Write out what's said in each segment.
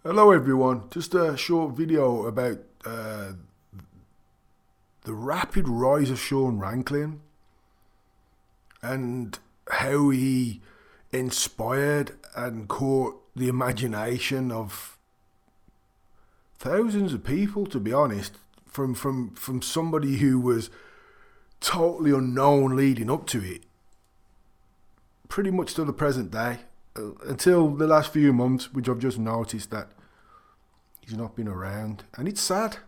Hello everyone, just a short video about the rapid rise of Sean Ranklin and how he inspired and caught the imagination of thousands of people, to be honest, from somebody who was totally unknown leading up to it, pretty much to the present day. Until the last few months, which I've just noticed that he's not been around, and it's sad.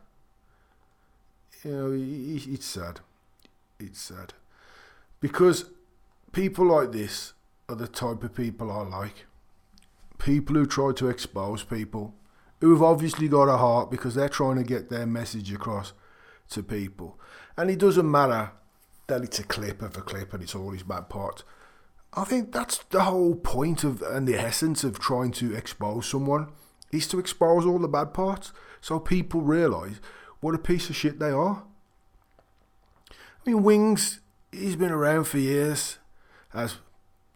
You know, it's sad. It's sad because people like this are the type of people I like. People who try to expose people who have obviously got a heart because they're trying to get their message across to people, and it doesn't matter that it's a clip of a clip and it's all his bad parts. I think that's the whole point of and the essence of trying to expose someone is to expose all the bad parts so people realise what a piece of shit they are. I mean, Wings, he's been around for years, as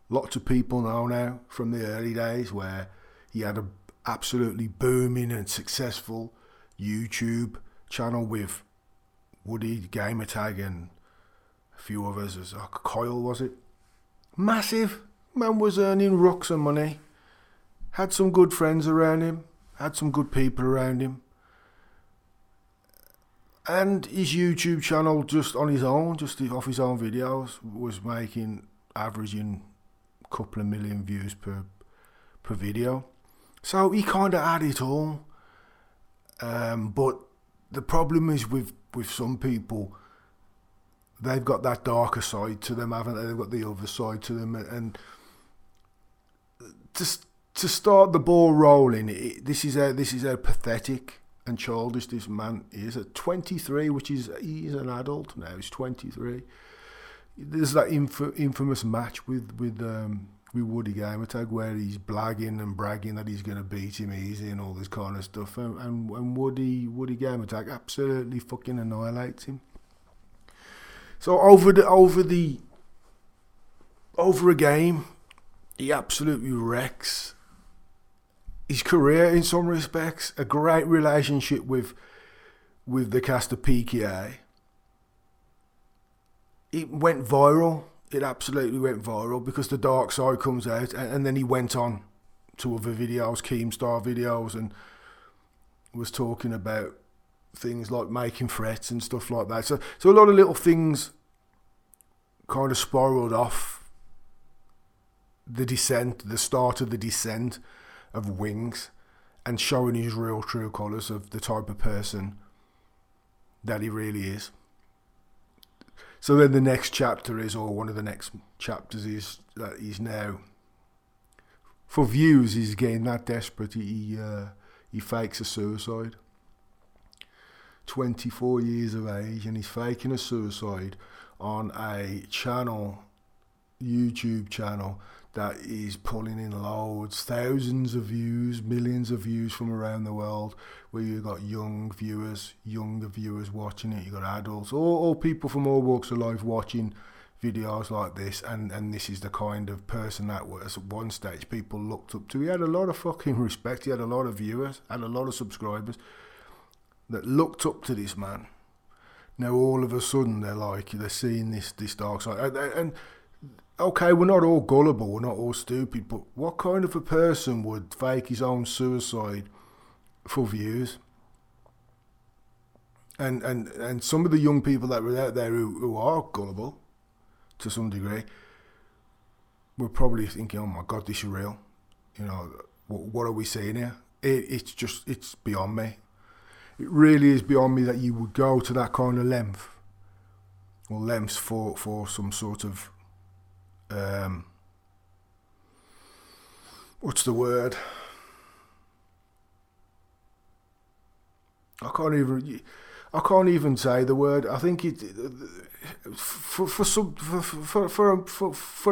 lots of people know now from the early days where he had a absolutely booming and successful YouTube channel with Woody, Gamertag and a few others, as Kyle, was it? Massive. Man was earning rocks of money. Had some good friends around him. Had some good people around him. And his YouTube channel, just on his own, just off his own videos, was averaging a couple of million views per video. So he kind of had it all. But the problem is with some people, they've got that darker side to them, haven't they? They've got the other side to them. And to start the ball rolling, this is how pathetic and childish this man is. At 23, he's an adult now. He's 23. There's that infamous match with Woody Gamertag where he's blagging and bragging that he's going to beat him easy and all this kind of stuff. And Woody Gamertag absolutely fucking annihilates him. So over a game, he absolutely wrecks his career in some respects. A great relationship with the cast of PKA. It went viral. It absolutely went viral because the dark side comes out, and then he went on to other videos, Keemstar videos, and was talking about things like making threats and stuff like that. So a lot of little things kind of spiraled off the start of the descent of Wings, and showing his real true colours of the type of person that he really is. So then the next chapter is, or one of the next chapters is, that he's now, for views, he's getting that desperate, he fakes a suicide. 24 years of age, and he's faking a suicide on a YouTube channel that is pulling in loads, thousands of views, millions of views from around the world, where you've got younger viewers watching it, you've got adults, all people from all walks of life watching videos like this, and this is the kind of person that was at one stage people looked up to. He had a lot of fucking respect, he had a lot of viewers, had a lot of subscribers that looked up to this man. Now all of a sudden they're seeing this dark side, and okay, we're not all gullible, we're not all stupid, but what kind of a person would fake his own suicide for views? And some of the young people that were out there who are gullible to some degree were probably thinking, oh my God, this is real. You know, what are we seeing here? It's beyond me. It really is beyond me that you would go to that kind of lengths for some sort of what's the word? I can't even say the word. I think it for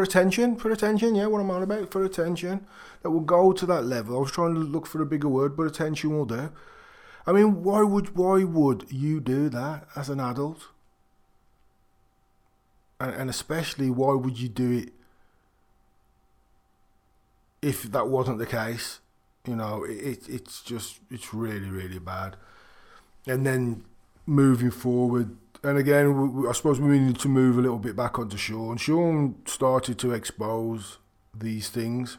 attention. Yeah, what I'm on about, for attention, that will go to that level. I was trying to look for a bigger word, but attention will do. I mean, why would you do that as an adult? And especially, why would you do it if that wasn't the case You know, it's really, really bad. And then moving forward, and again, I suppose we need to move a little bit back onto Sean. Sean started to expose these things.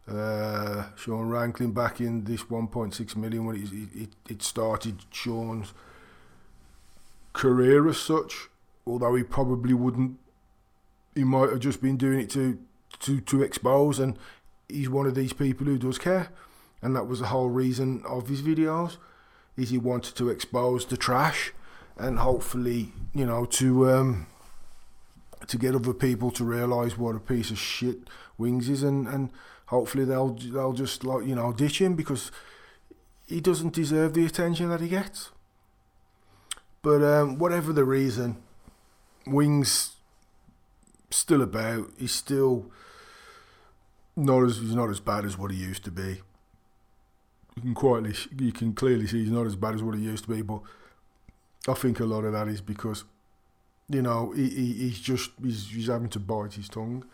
Sean Ranklin back in this 1.6 million when it started Sean's career as such, although he probably wouldn't. He might have just been doing it to expose, and he's one of these people who does care, and that was the whole reason of his videos, is he wanted to expose the trash, and hopefully, you know, to get other people to realise what a piece of shit Wings is, and hopefully they'll just, like, you know, ditch him, because he doesn't deserve the attention that he gets. But whatever the reason, Wings still about. He's still he's not as bad as what he used to be. You can clearly see he's not as bad as what he used to be. But I think a lot of that is because, you know, he's having to bite his tongue.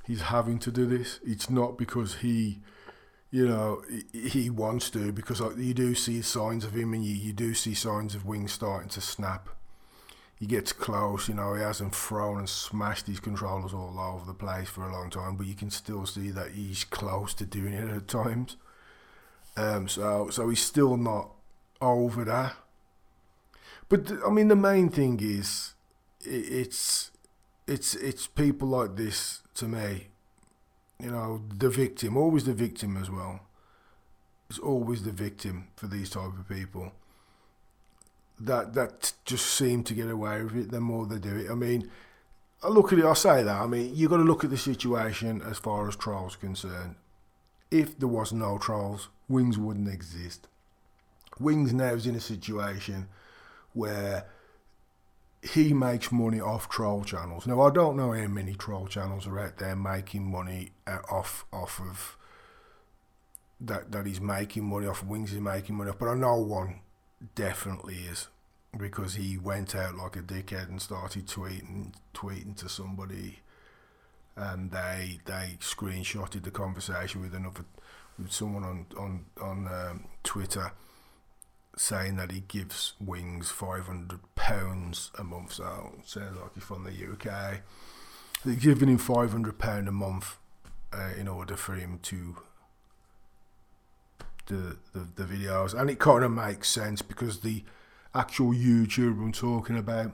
He's having to do this. It's not because he wants to, because you do see signs of him, and you do see signs of Wings starting to snap. He gets close, you know, he hasn't thrown and smashed his controllers all over the place for a long time, but you can still see that he's close to doing it at times. So he's still not over that. But I mean, the main thing is, it's people like this, to me. You know, the victim, always the victim as well. It's always the victim for these type of people. That just seem to get away with it the more they do it. I mean, I say that. I mean, you got to look at the situation as far as trolls concerned. If there was no trolls, Wings wouldn't exist. Wings now is in a situation where he makes money off troll channels. Now, I don't know how many troll channels are out there making money off of that he's making money off, Wings is making money off, but I know one definitely is, because he went out like a dickhead and started tweeting to somebody, and they screenshotted the conversation with someone on Twitter, saying that he gives Wings £500 a month. So it sounds like he's from the UK. They're giving him £500 a month in order for him to do the videos, and it kind of makes sense, because the actual YouTuber I'm talking about,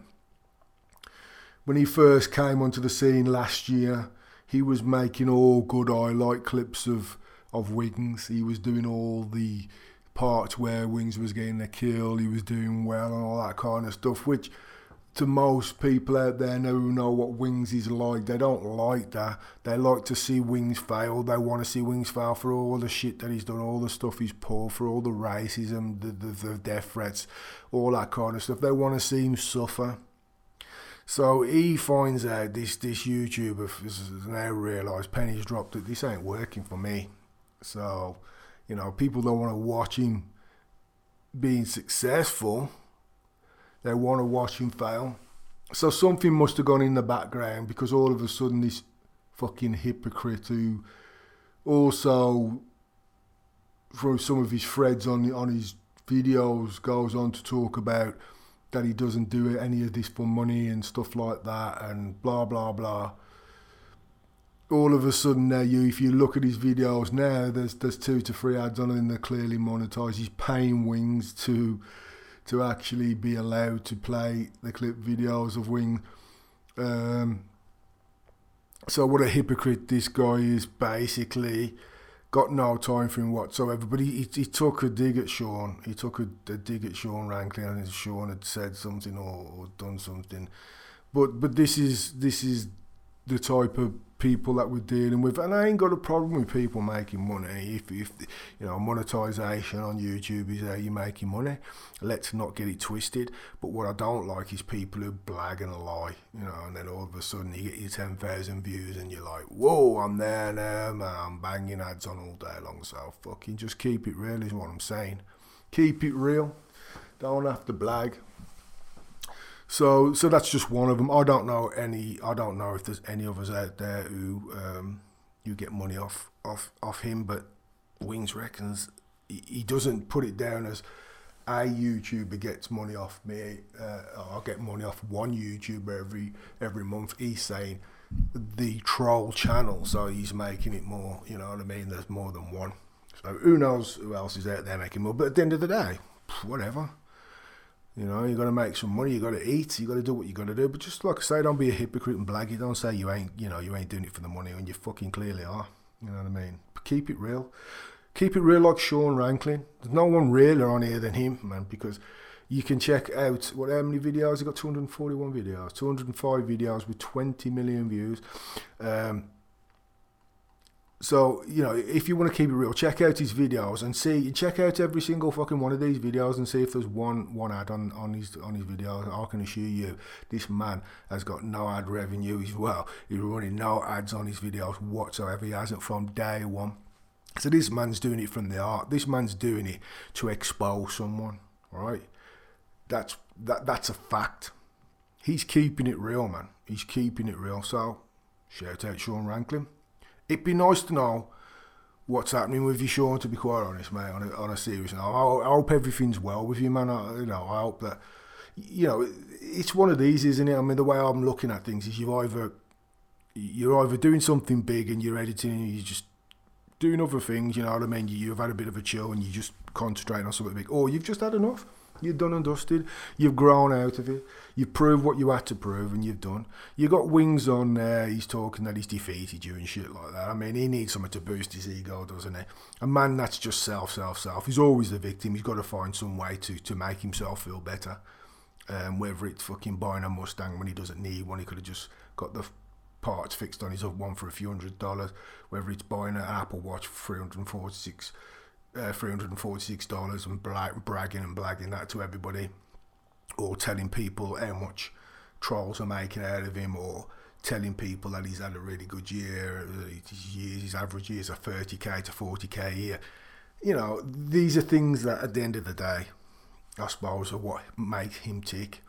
when he first came onto the scene last year, he was making all good highlight clips of Wings. He was doing all the parts where Wings was getting a kill, he was doing well, and all that kind of stuff, which to most people out there who know what Wings is like, they don't like that. They like to see Wings fail. They want to see Wings fail for all the shit that he's done, all the stuff he's pulled, for all the racism, the death threats, all that kind of stuff. They want to see him suffer. So he finds out, this YouTuber has now realised, pennies dropped, that this ain't working for me. So, you know, people don't want to watch him being successful. They want to watch him fail. So something must have gone in the background, because all of a sudden this fucking hypocrite, who also, through some of his threads on his videos, goes on to talk about that he doesn't do any of this for money and stuff like that, and blah blah blah. All of a sudden now, if you look at his videos now, there's 2 to 3 ads on it, and they're clearly monetized. He's paying Wings to actually be allowed to play the clip videos of Wing. So what a hypocrite this guy is. Basically got no time for him whatsoever, but he took a dig at Sean. He took a dig at Sean Ranklin, and Sean had said something or done something. But this is the type of people that we're dealing with, and I ain't got a problem with people making money. If you know, monetization on YouTube is how you're making money, let's not get it twisted. But what I don't like is people who blag and lie, you know, and then all of a sudden you get your 10,000 views and you're like, whoa, I'm there now, man, I'm banging ads on all day long. So fucking just keep it real is what I'm saying. Keep it real, don't have to blag. So that's just one of them. I don't know if there's any others out there who you get money off off him, but Wings reckons he doesn't put it down as a YouTuber gets money off me. I get money off one YouTuber every month. He's saying the troll channel, so he's making it more. You know what I mean? There's more than one. So who knows who else is out there making more? But at the end of the day, whatever. You know, you got to make some money. You got to eat. You got to do what you got to do. But just like I say, don't be a hypocrite and blag it. Don't say you ain't doing it for the money when you fucking clearly are. You know what I mean? But keep it real. Keep it real like Sean Ranklin. There's no one realer on here than him, man, because you can check out how many videos. He got 241 videos, 205 videos with 20 million views. So, you know, if you want to keep it real, check out his videos and check out every single fucking one of these videos and see if there's one ad on his videos. I can assure you, this man has got no ad revenue as well. He's running no ads on his videos whatsoever. He hasn't from day one. So this man's doing it from the heart. This man's doing it to expose someone, right? That's a fact. He's keeping it real, man. He's keeping it real. So, shout out Sean Ranklin. It'd be nice to know what's happening with you, Sean, to be quite honest, mate, on a serious note. I hope everything's well with you, man. I hope that, it's one of these, isn't it? I mean, the way I'm looking at things is you're either doing something big and you're editing and you're just doing other things, you know what I mean? You've had a bit of a chill and you just concentrating on something big. Or you've just had enough. You're done and dusted. You've grown out of it. You've proved what you had to prove, and you've done. You got Wings on there. He's talking that he's defeated you and shit like that. I mean, he needs something to boost his ego, doesn't he? A man that's just self. He's always the victim. He's got to find some way to make himself feel better. Whether it's fucking buying a Mustang when he doesn't need one, he could have just got the parts fixed on his other one for a few $100s. Whether it's buying an Apple Watch for $346 and bragging and blagging that to everybody, or telling people how much trolls are making out of him, or telling people that he's had a really good year, his average years are 30k to 40k a year. You know, these are things that at the end of the day, I suppose, are what make him tick,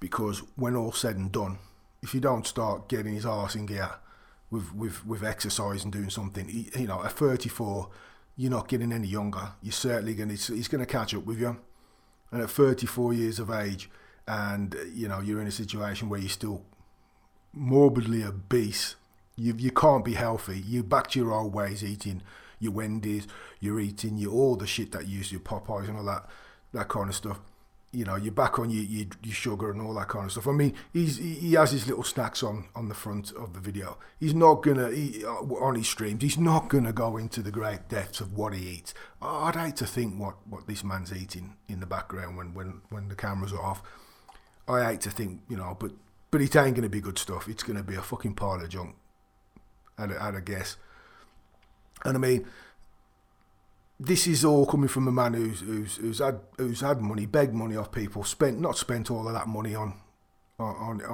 because when all's said and done, if you don't start getting his arse in gear with exercise and doing something, at 34, you're not getting any younger. You're certainly he's going to catch up with you. And at 34 years of age, and you're in a situation where you're still morbidly obese, you can't be healthy. You're back to your old ways, eating your Wendy's, you're eating all the shit that you used to, Popeyes and all that kind of stuff. You're back on your sugar and all that kind of stuff. I mean, he has his little snacks on the front of the video. He's not gonna on his streams. He's not gonna go into the great depths of what he eats. I'd hate to think what this man's eating in the background when the cameras are off. I hate to think, but it ain't gonna be good stuff. It's gonna be a fucking pile of junk. I'd guess. And I mean, this is all coming from a man who's had money, begged money off people, not spent all of that money on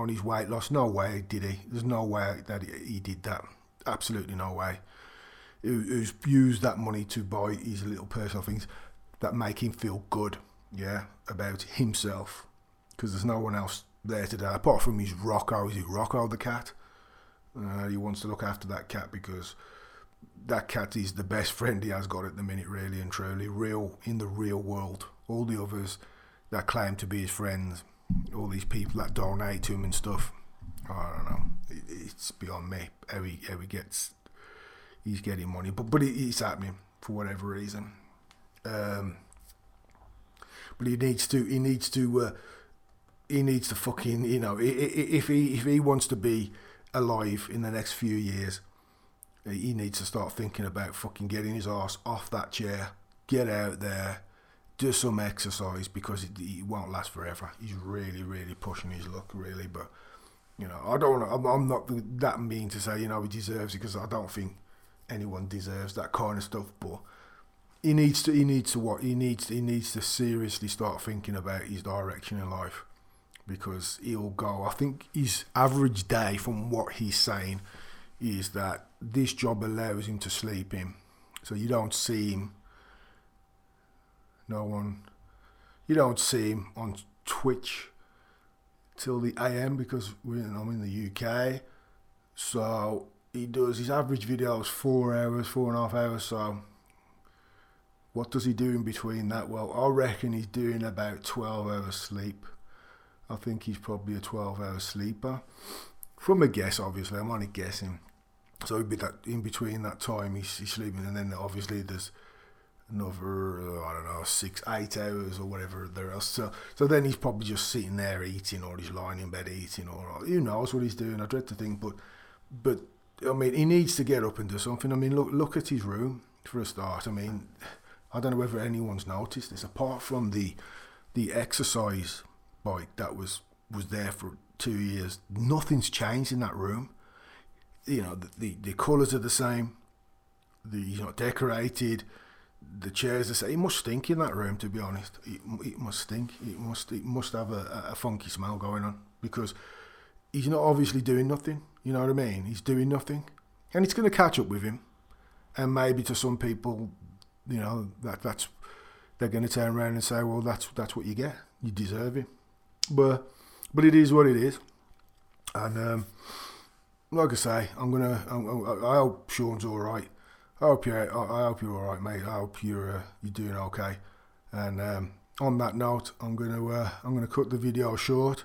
his weight loss. No way did he. There's no way that he did that. Absolutely no way. Who's used that money to buy his little personal things that make him feel good, about himself. Because there's no one else there today apart from his Rocco. Is it Rocco the cat? He wants to look after that cat because that cat is the best friend he has got at the minute, really and truly. Real in the real world. All the others that claim to be his friends, all these people that donate to him and stuff, I don't know. It's beyond me how he's getting money, but it's happening for whatever reason. But he needs to fucking, if he wants to be alive in the next few years, he needs to start thinking about fucking getting his arse off that chair, get out there, do some exercise, because it won't last forever. He's really, really pushing his luck, really. But I'm not that mean to say he deserves it, because I don't think anyone deserves that kind of stuff. But he needs to seriously start thinking about his direction in life, because he'll go. I think his average day, from what he's saying, is that this job allows him to sleep in. So you don't see him. You don't see him on Twitch till the AM, because I'm in the UK. So he does his average videos 4 hours, 4.5 hours. So what does he do in between that? Well, I reckon he's doing about 12 hours sleep. I think he's probably a 12-hour sleeper. From a guess, obviously, I'm only guessing. So it'd be that in between that time he's sleeping, and then obviously there's another, I don't know, 6-8 hours or whatever there else. So then he's probably just sitting there eating, or he's lying in bed eating, or who knows what he's doing. I dread to think, but I mean, he needs to get up and do something. I mean, look at his room for a start. I mean, I don't know whether anyone's noticed this, apart from the exercise bike that was there for 2 years. Nothing's changed in that room. You know, the colours are the same. Decorated. The chairs are the same. It must stink in that room, to be honest. It must stink. It must have a funky smell going on, because he's not obviously doing nothing. You know what I mean? He's doing nothing, and it's going to catch up with him. And maybe to some people, you know, that's they're going to turn around and say, well, that's what you get. You deserve it. But it is what it is. And like I say, I hope Sean's all right. I hope you're all right, mate. I hope you're doing okay. And on that note, I'm gonna cut the video short.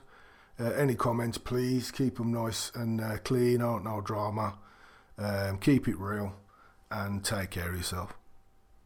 Any comments, please keep them nice and clean. No drama. Keep it real, and take care of yourself.